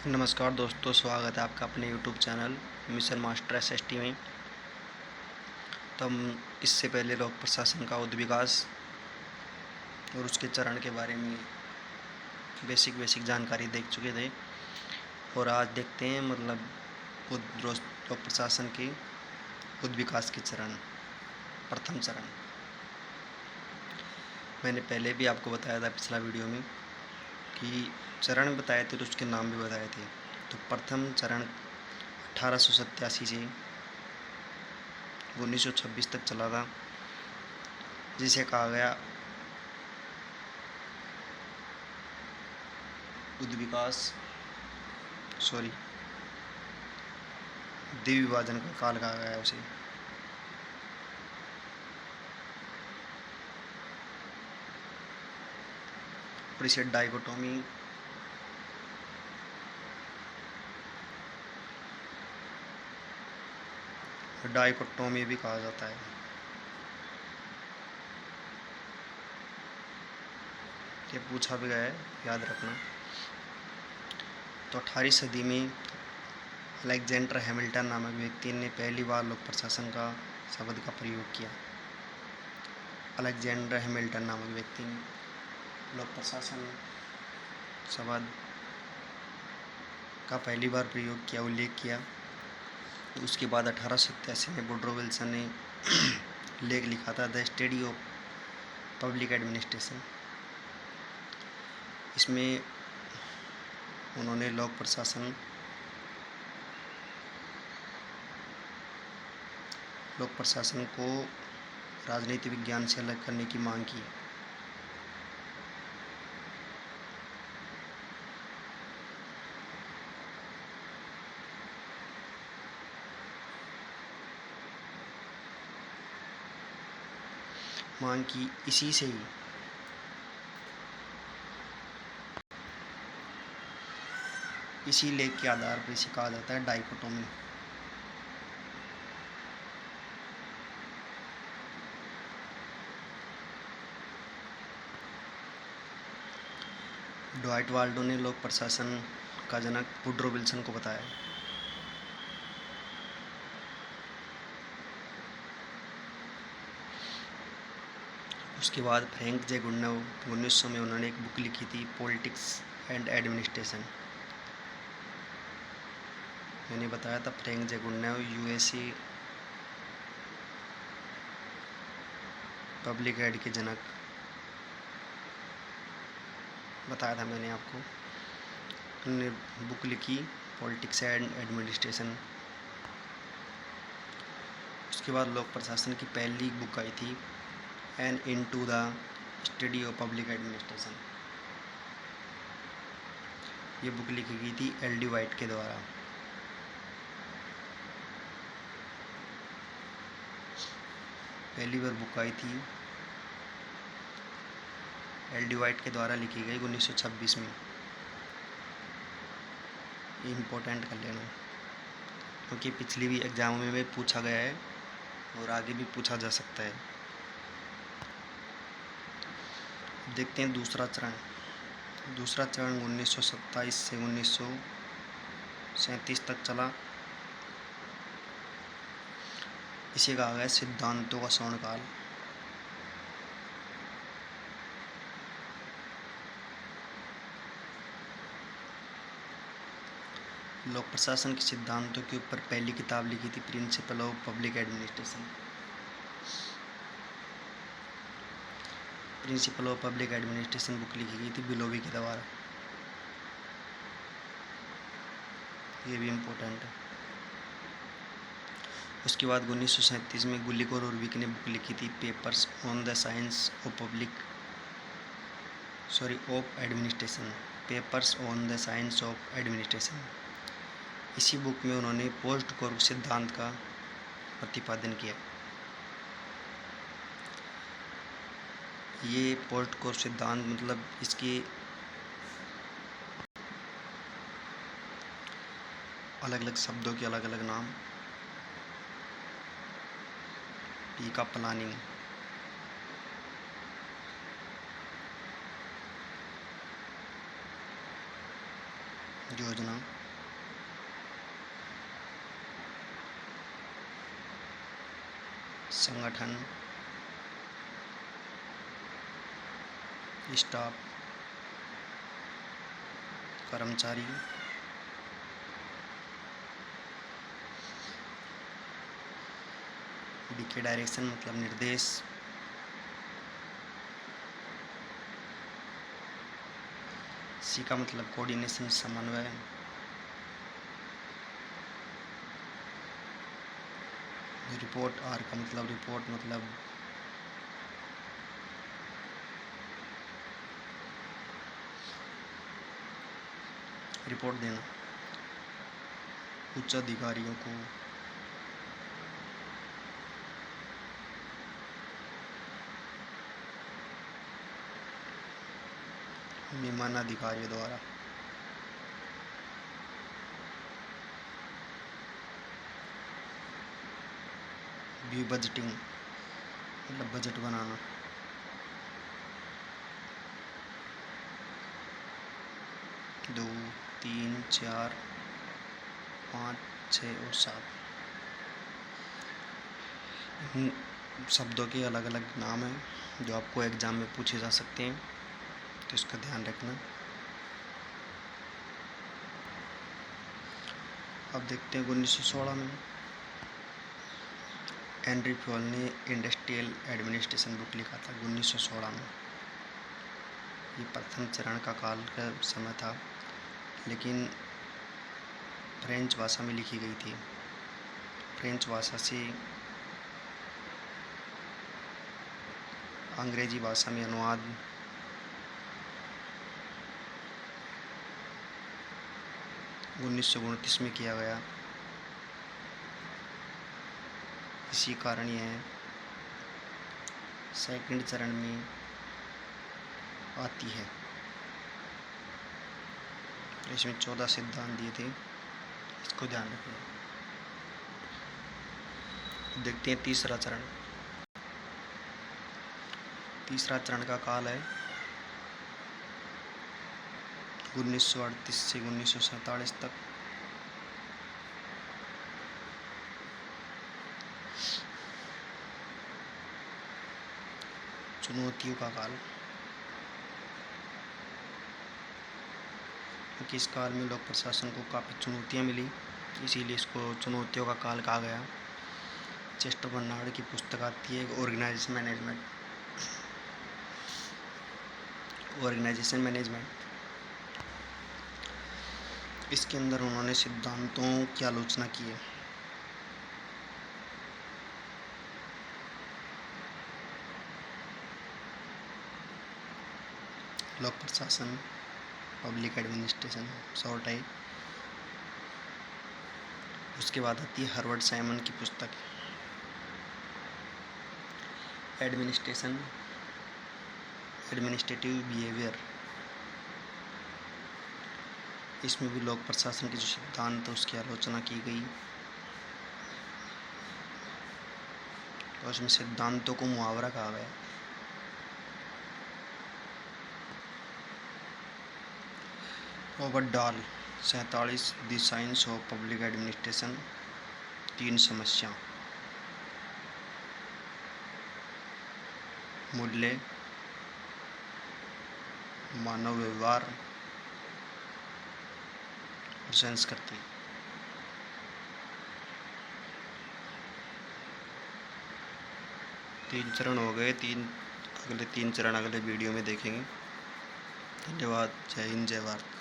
नमस्कार दोस्तों, स्वागत है आपका अपने YouTube channel mission master SST में। तो हम इससे पहले लोक प्रशासन का उद्विकास और उसके चरण के बारे में बेसिक जानकारी देख चुके थे। और आज देखते हैं लोक प्रशासन के उद्विकास के चरण, प्रथम चरण। मैंने पहले भी आपको बताया था पिछला वीडियो में कि चरण बताए थे तो उसके नाम भी बताए थे। तो प्रथम चरण 1887 से 1926 तक चला था, जिसे कहा गया द्विविभाजन का काल कहा गया है उसे। और इसे डाइकोटोमी भी कहा जाता है। ये पूछा भी गया है, याद रखना। तो 18वीं सदी में अलेक्जेंडर हैमिल्टन नामक व्यक्ति ने पहली बार लोक प्रशासन का शब्द का प्रयोग किया। अलेक्जेंडर हैमिल्टन नामक व्यक्ति ने लोक प्रशासन शब्द का पहली बार प्रयोग किया, उल्लेख किया। उसके बाद 1887 में वुड्रो विल्सन ने लेख लिखा था the study of public administration. इसमें उन्होंने लोक प्रशासन को राजनीति विज्ञान से अलग करने की मांग की। इसी लेख के आधार पर इसे कहा जाता है डाइकोटोमी। ड्वाइट वाल्डो ने लोक प्रशासन का जनक वुड्रो विल्सन को बताया। उसके बाद फ्रैंक जे गुडनेव 1900 में उन्होंने एक बुक लिखी थी पॉलिटिक्स एंड एडमिनिस्ट्रेशन। मैंने बताया था फ्रैंक जे गुडनेव USA पब्लिक एड के जनक बताया था मैंने आपको। उन्होंने बुक लिखी पॉलिटिक्स एंड एडमिनिस्ट्रेशन। उसके बाद लोक प्रशासन की पहली बुक आई थी an into the study of public administration. ये बुक लिखी गई थी LD वाइट के द्वारा। पहली बार बुक आई थी LD वाइट के द्वारा, लिखी गई 1926 में। ये इम्पोर्टेंट कर लेना, क्योंकि पिछली भी एग्जामों में पूछा गया है और आगे भी पूछा जा सकता है। देखते हैं दूसरा चरण 1927 से 1937 तक चला। इसे कहा गया सिद्धांतों का स्वर्णकाल। लोक प्रशासन के सिद्धांतों के ऊपर पहली किताब लिखी थी principle of public administration. Principle of public administration book लिखी गई थी बिलोवी के द्वारा। ये भी इम्पोर्टेंट है। उसके बाद 1937 में गुलिकोर और विक ने बुक लिखी थी papers on the science of administration. Papers on the science of administration. इसी बुक में उन्होंने पोस्ट कोर सिद्धांत का प्रतिपादन किया। ये पोस्ट कोर सिद्धांत मतलब इसके अलग अलग शब्दों के अलग अलग नाम। P का प्लानिंग, योजना, संगठन, स्टाफ, कर्मचारी, डी के डायरेक्शन मतलब निर्देश, सी का मतलब कोऑर्डिनेशन समन्वय, रिपोर्ट, आर का मतलब रिपोर्ट मतलब रिपोर्ट देना उच्च अधिकारियों को, नियमाधिकारियों द्वारा, बी बजटिंग मतलब बजट बनाना, दो, तीन, चार, 5, 6 और 7 शब्दों के अलग अलग नाम हैं जो आपको एग्ज़ाम में पूछे जा सकते हैं, तो इसका ध्यान रखना। अब देखते हैं 1916 में हेनरी फ्योल ने इंडस्ट्रियल एडमिनिस्ट्रेशन बुक लिखा था 1916 में। ये प्रथम चरण का काल का समय था, लेकिन फ्रेंच भाषा में लिखी गई थी। फ्रेंच भाषा से अंग्रेजी भाषा में अनुवाद 1929 में किया गया। इसी कारण यह सेकंड चरण में आती है। इसमें 14 सिद्धांत दिए थे, इसको ध्यान रखना। देखते हैं तीसरा चरण। तीसरा चरण का काल है 1938 से 1947 तक। चुनौतियों का काल, क्योंकि इस काल में लोक प्रशासन को काफ़ी चुनौतियां मिली, इसीलिए इसको चुनौतियों का काल कहा गया। चेस्टर बर्नार्ड की पुस्तक आती है ऑर्गेनाइजेशन मैनेजमेंट। इसके अंदर उन्होंने सिद्धांतों की आलोचना की है। लोक प्रशासन, पब्लिक एडमिनिस्ट्रेशन शॉर्ट है। उसके बाद आती है हर्बर्ट साइमन की पुस्तक एडमिनिस्ट्रेटिव बिहेवियर। इसमें भी लोक प्रशासन के जो सिद्धांत है उसकी आलोचना की गई और उसमें सिद्धांतों को मुहावरा कहा गया। रॉबर्ट डाल 47 the science of public administration. 3 समस्या, मूल्य, मानव व्यवहार और संस्कृति। 3 चरण हो गए। अगले 3 चरण अगले वीडियो में देखेंगे। धन्यवाद। जय हिंद, जय भारत।